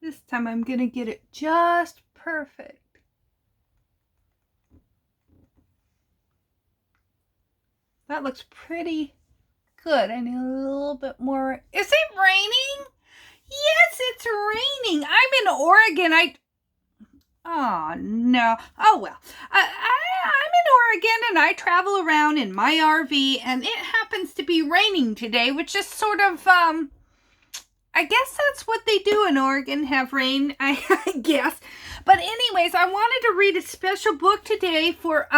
This time I'm going to get it just perfect. That looks pretty good. I need a little bit more. Is it raining? Yes, it's raining. I'm in Oregon. Oh, no. Oh, well. I'm in Oregon and I travel around in my RV and it happens to be raining today, which is sort of, I guess that's what they do in Oregon, have rain, I guess. But anyways, I wanted to read a special book today for,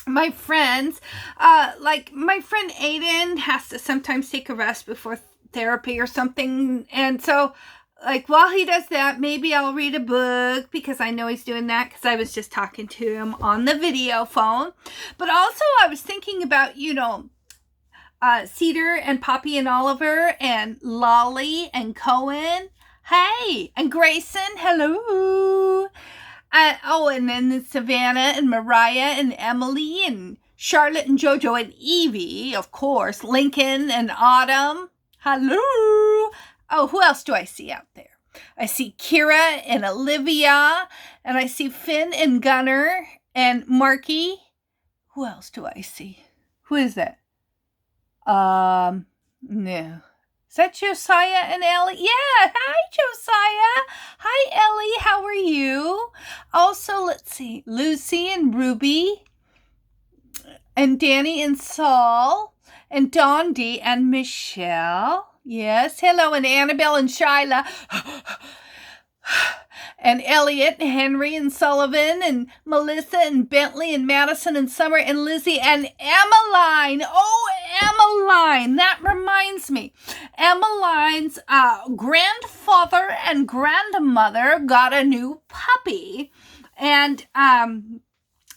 my friends. Like my friend Aiden has to sometimes take a rest before therapy or something. And so, like, while he does that, maybe I'll read a book because I know he's doing that because I was just talking to him on the video phone. But also I was thinking about, Cedar and Poppy and Oliver and Lolly and Cohen. Hey, and Grayson. Hello. And then Savannah and Mariah and Emily and Charlotte and Jojo and Evie, of course. Lincoln and Autumn. Hello. Oh, who else do I see out there? I see Kira and Olivia, and I see Finn and Gunnar and Marky. Who else do I see? Who is that? No. Is that Josiah and Ellie? Yeah, hi, Josiah. Hi, Ellie. How are you? Also, let's see, Lucy and Ruby and Danny and Saul and Dondi and Michelle. Yes, hello, and Annabelle and Shyla. And Elliot and Henry and Sullivan and Melissa and Bentley and Madison and Summer and Lizzie and Emmeline. Oh, Emmeline. That reminds me. Emmeline's grandfather and grandmother got a new puppy. And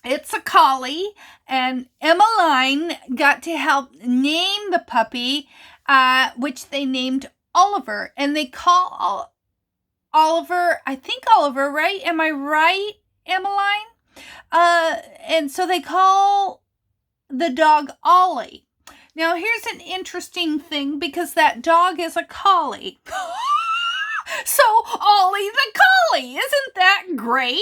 it's a collie. And Emmeline got to help name the puppy, which they named Oliver. And they call Oliver, I think Oliver, right? Am I right, Emmeline? And so they call the dog Ollie. Now, here's an interesting thing because that dog is a collie. So, Ollie the collie. Isn't that great?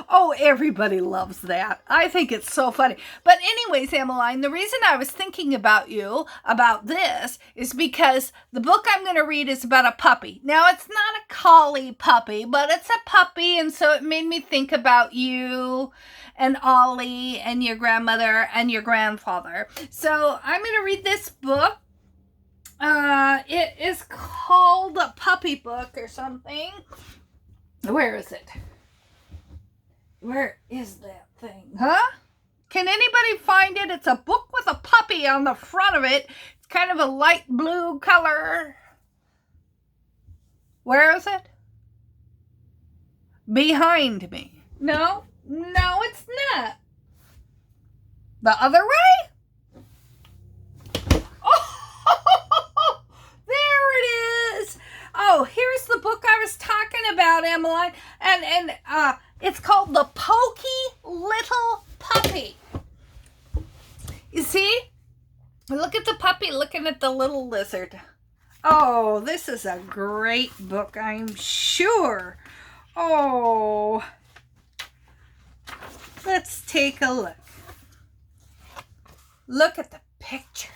Oh, everybody loves that. I think it's so funny. But anyways, Emmeline, the reason I was thinking about you, about this, is because the book I'm going to read is about a puppy. Now, it's not a collie puppy, but it's a puppy, and so it made me think about you and Ollie and your grandmother and your grandfather. So, I'm going to read this book. It is called a puppy book or something. Where is it? Where is that thing? Huh? Can anybody find it? It's a book with a puppy on the front of it. It's kind of a light blue color. Where is it? Behind me. No, it's not. The other way? Oh, here's the book I was talking about, Emmeline. And it's called The Poky Little Puppy. You see? Look at the puppy looking at the little lizard. Oh, this is a great book, I'm sure. Oh, let's take a look. Look at the picture.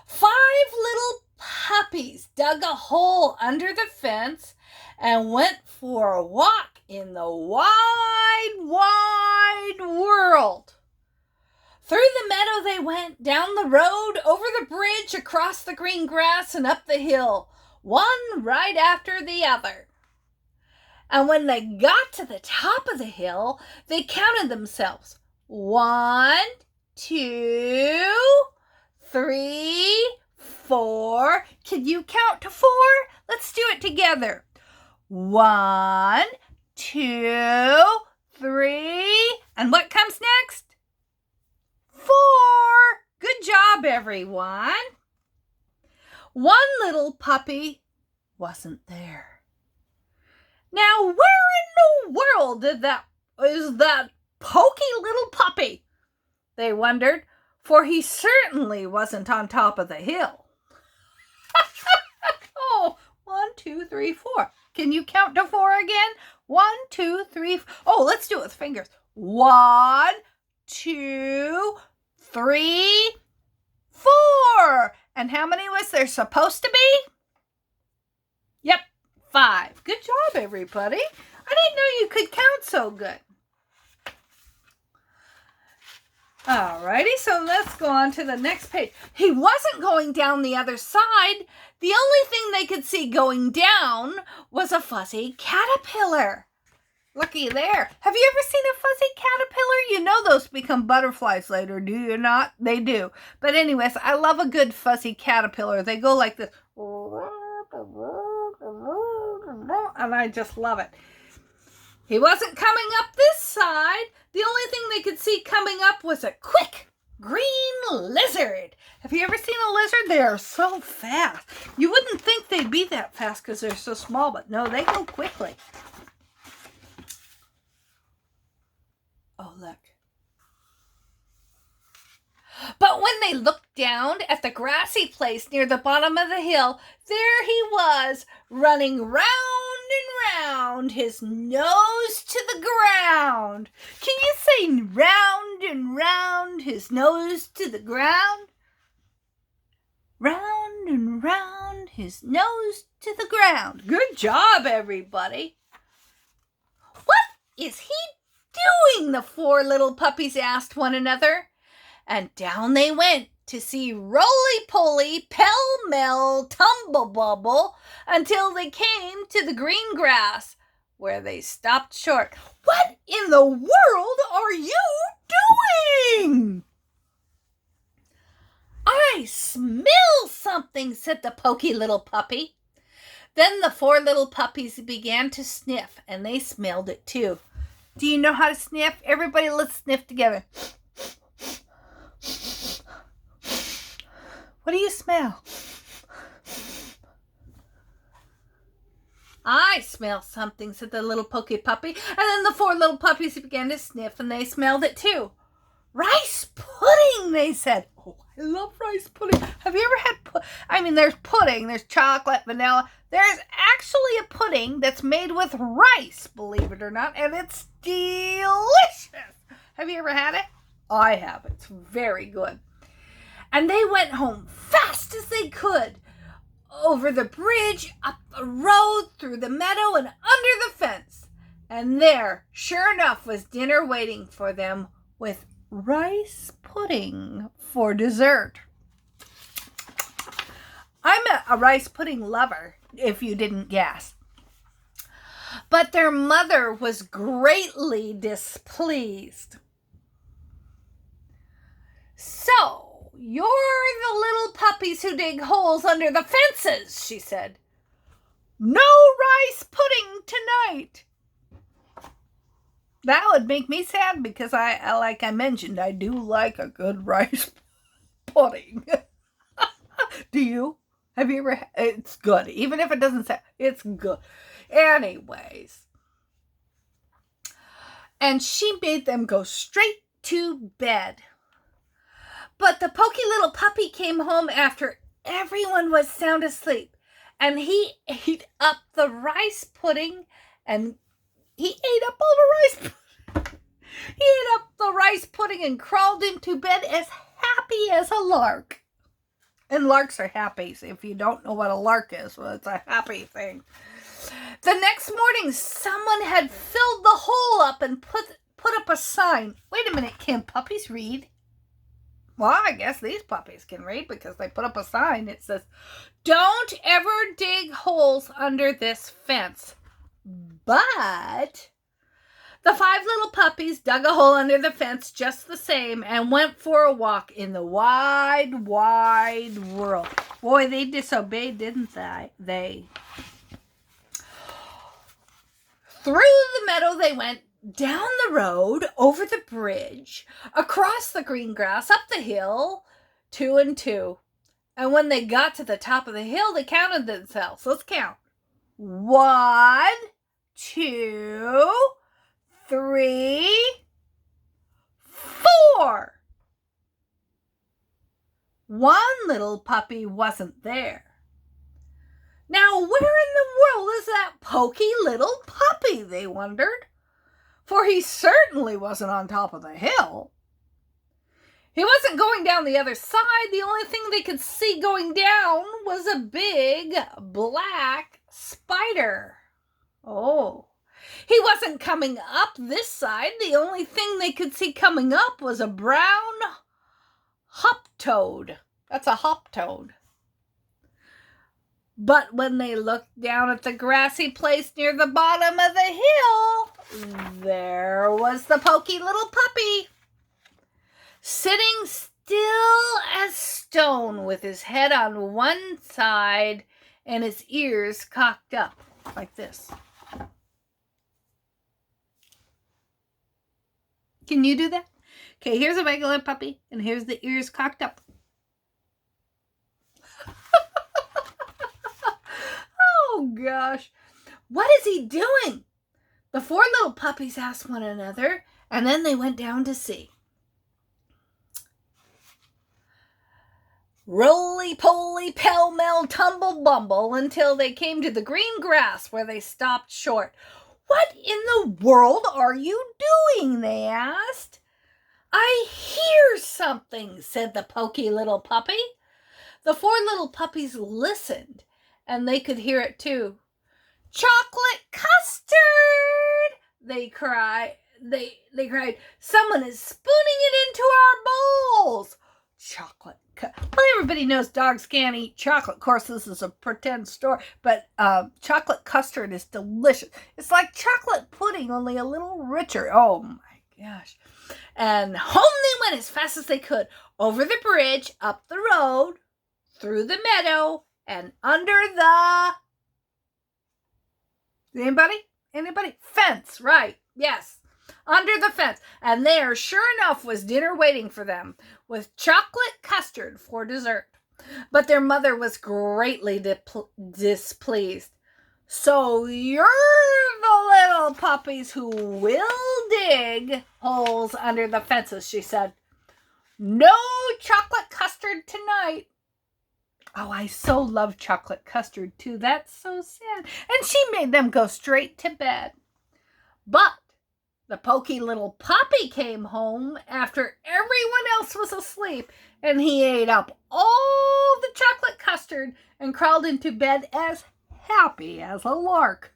5 little puppies dug a hole under the fence and went for a walk in the wide, wide world. Through the meadow they went, down the road, over the bridge, across the green grass, and up the hill, one right after the other. And when they got to the top of the hill, they counted themselves. 1, 2, 3, 4. Can you count to 4? Let's do it together. 1, 2, 3. And what comes next? 4. Good job, everyone. One little puppy wasn't there. Now, where in the world is that poky little puppy? They wondered, for he certainly wasn't on top of the hill. Oh, 1, 2, 3, 4. Can you count to 4 again? 1, 2, 3. Oh, let's do it with fingers. 1, 2, 3, 4. And how many was there supposed to be? Yep, 5. Good job, everybody. I didn't know you could count so good. Alrighty, so let's go on to the next page. He wasn't going down the other side. The only thing they could see going down was a fuzzy caterpillar. Looky there. Have you ever seen a fuzzy caterpillar? You know those become butterflies later, do you not? They do. But anyways, I love a good fuzzy caterpillar. They go like this. And I just love it. He wasn't coming up this side. The only thing they could see coming up was a quick green lizard. Have you ever seen a lizard? They are so fast. You wouldn't think they'd be that fast because they're so small, but no, they go quickly. Oh, look. But when they looked down at the grassy place near the bottom of the hill, there he was, running round and round, his nose to the ground. Can you say round and round, his nose to the ground? Round and round, his nose to the ground. Good job, everybody. What is he doing? The 4 little puppies asked one another. And down they went to see roly-poly, pell-mell, tumble-bubble until they came to the green grass, where they stopped short. What in the world are you doing? I smell something, said the poky little puppy. Then the 4 little puppies began to sniff, and they smelled it too. Do you know how to sniff? Everybody, let's sniff together. What do you smell? I smell something, said the little poky puppy. And then the 4 little puppies began to sniff, and they smelled it too. Rice pudding, they said. Oh, I love rice pudding. Have you ever had there's pudding, there's chocolate, vanilla. There's actually a pudding that's made with rice, believe it or not, and it's delicious. Have you ever had it? I have. It's very good. And they went home fast as they could, over the bridge, up the road, through the meadow, and under the fence. And there, sure enough, was dinner waiting for them with rice pudding for dessert. I'm a rice pudding lover, if you didn't guess. But their mother was greatly displeased. So, you're the little puppies who dig holes under the fences, she said. No rice pudding tonight. That would make me sad because like I mentioned, I do like a good rice pudding. Do you? Have you ever? It's good. Even if it doesn't sound, it's good. Anyways. And she made them go straight to bed. But the poky little puppy came home after everyone was sound asleep, and he ate up the rice pudding, and he ate up all the rice pudding. He ate up the rice pudding and crawled into bed as happy as a lark. And larks are happy. So if you don't know what a lark is, well, it's a happy thing. The next morning, someone had filled the hole up and put up a sign. Wait a minute, can puppies read? Well, I guess these puppies can read because they put up a sign. It says, don't ever dig holes under this fence. But the 5 little puppies dug a hole under the fence just the same and went for a walk in the wide, wide world. Boy, they disobeyed, didn't they? Through the meadow they went, down the road, over the bridge, across the green grass, up the hill, 2 and 2. And when they got to the top of the hill, they counted themselves. Let's count. 1, 2, 3, 4. One little puppy wasn't there. Now, where in the world is that poky little puppy, they wondered, for he certainly wasn't on top of the hill. He wasn't going down the other side. The only thing they could see going down was a big black spider. Oh, he wasn't coming up this side. The only thing they could see coming up was a brown hop toad. That's a hop toad. But when they looked down at the grassy place near the bottom of the hill, there was the poky little puppy, sitting still as stone with his head on one side and his ears cocked up like this. Can you do that? Okay, here's a regular puppy, and here's the ears cocked up. Oh, gosh. What is he doing? The four little puppies asked one another, and then they went down to see. Roly-poly, pell-mell, tumble-bumble, until they came to the green grass, where they stopped short. "What in the world are you doing?" they asked. "I hear something," said the poky little puppy. The four little puppies listened, and they could hear it too. "Chocolate custard!" they cried. They cried, "Someone is spooning it into our bowls." Chocolate. Well, everybody knows dogs can't eat chocolate. Of course, this is a pretend story, but chocolate custard is delicious. It's like chocolate pudding, only a little richer. Oh, my gosh. And home they went as fast as they could, over the bridge, up the road, through the meadow, and under the... Anybody? Fence, right. Yes. Under the fence. And there, sure enough, was dinner waiting for them, with chocolate custard for dessert. But their mother was greatly displeased. "So you're the little puppies who will dig holes under the fences," she said. "No chocolate custard tonight." Oh, I so love chocolate custard, too. That's so sad. And she made them go straight to bed. But the poky little puppy came home after everyone else was asleep, and he ate up all the chocolate custard and crawled into bed as happy as a lark.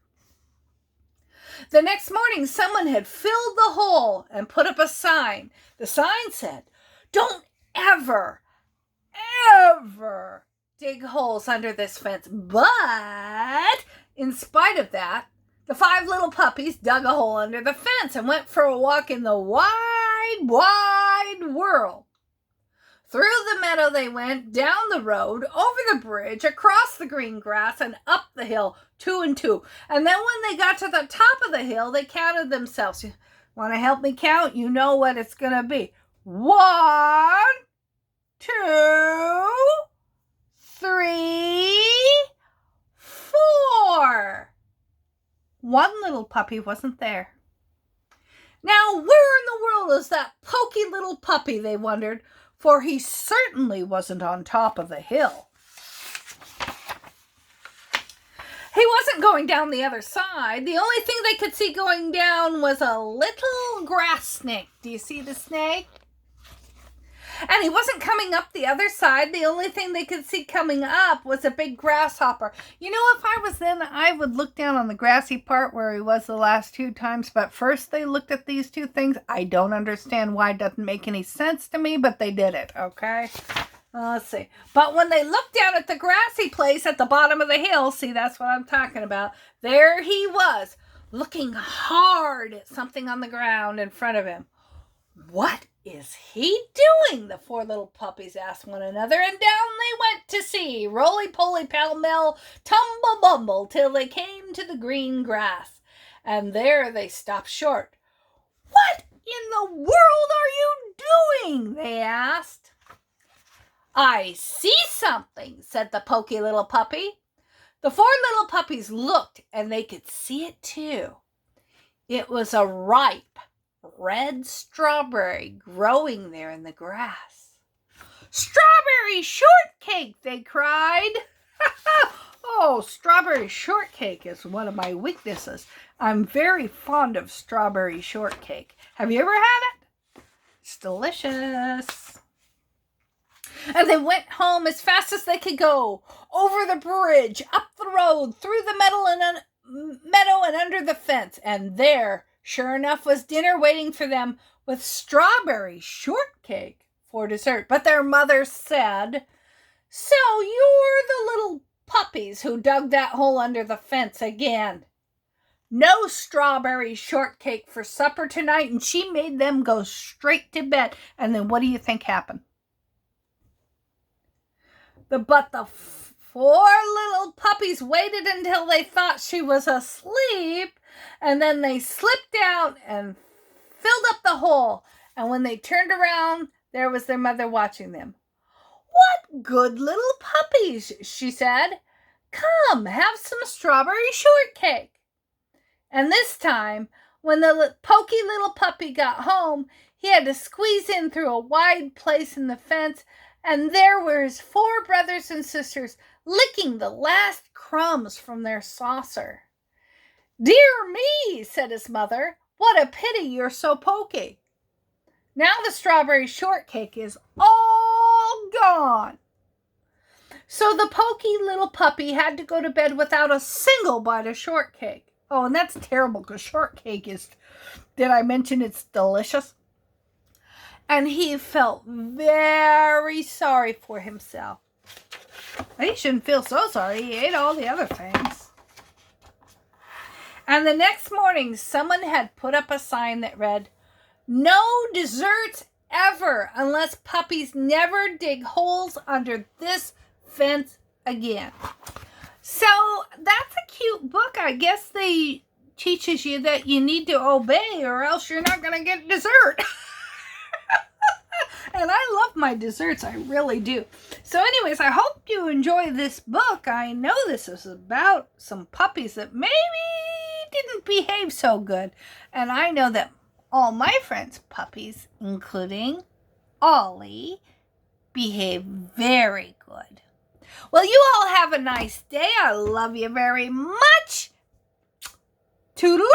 The next morning, someone had filled the hole and put up a sign. The sign said, "Don't ever dig holes under this fence." But in spite of that, the five little puppies dug a hole under the fence and went for a walk in the wide, wide world. Through the meadow they went, down the road, over the bridge, across the green grass, and up the hill, 2 and 2. And then when they got to the top of the hill, they counted themselves. You want to help me count? You know what it's going to be. 1, 2, 3, 4. One little puppy wasn't there. Now, where in the world is that poky little puppy, they wondered, for he certainly wasn't on top of the hill. He wasn't going down the other side. The only thing they could see going down was a little grass snake. Do you see the snake? And he wasn't coming up the other side. The only thing they could see coming up was a big grasshopper. You know, if I was them, I would look down on the grassy part where he was the last 2 times. But first they looked at these 2 things. I don't understand why. It doesn't make any sense to me, but they did it, okay? Let's see. But when they looked down at the grassy place at the bottom of the hill, see, that's what I'm talking about. There he was, looking hard at something on the ground in front of him. "What is he doing?" the 4 little puppies asked one another, and down they went to see, roly-poly, pell-mell, tumble-bumble, till they came to the green grass. And there they stopped short. "What in the world are you doing?" they asked. "I see something," said the poky little puppy. The 4 little puppies looked, and they could see it too. It was a ripe red strawberry growing there in the grass. "Strawberry shortcake!" they cried. Oh, strawberry shortcake is one of my weaknesses. I'm very fond of strawberry shortcake. Have you ever had it? It's delicious. And they went home as fast as they could go, over the bridge, up the road, through the meadow and under the fence. And there, sure enough, was dinner waiting for them with strawberry shortcake for dessert. But their mother said, "So you're the little puppies who dug that hole under the fence again. No strawberry shortcake for supper tonight." And she made them go straight to bed. And then what do you think happened? But the 4 little puppies waited until they thought she was asleep, and then they slipped out and filled up the hole. And when they turned around, there was their mother watching them. "What good little puppies," she said. "Come, have some strawberry shortcake." And this time, when the Poky little puppy got home, he had to squeeze in through a wide place in the fence, and there were his 4 brothers and sisters licking the last crumbs from their saucer. "Dear me," said his mother, "what a pity you're so poky." Now the strawberry shortcake is all gone. So the Poky little puppy had to go to bed without a single bite of shortcake. Oh, and that's terrible because shortcake is, did I mention it's delicious? And he felt very sorry for himself. He shouldn't feel so sorry. He ate all the other things. And the next morning, someone had put up a sign that read, "No desserts ever unless puppies never dig holes under this fence again." So that's a cute book. I guess they teaches you that you need to obey or else you're not going to get dessert. And I love my desserts. I really do. So anyways, I hope you enjoy this book. I know this is about some puppies that maybe didn't behave so good. And I know that all my friends' puppies, including Ollie, behave very good. Well, you all have a nice day. I love you very much. Toodaloo!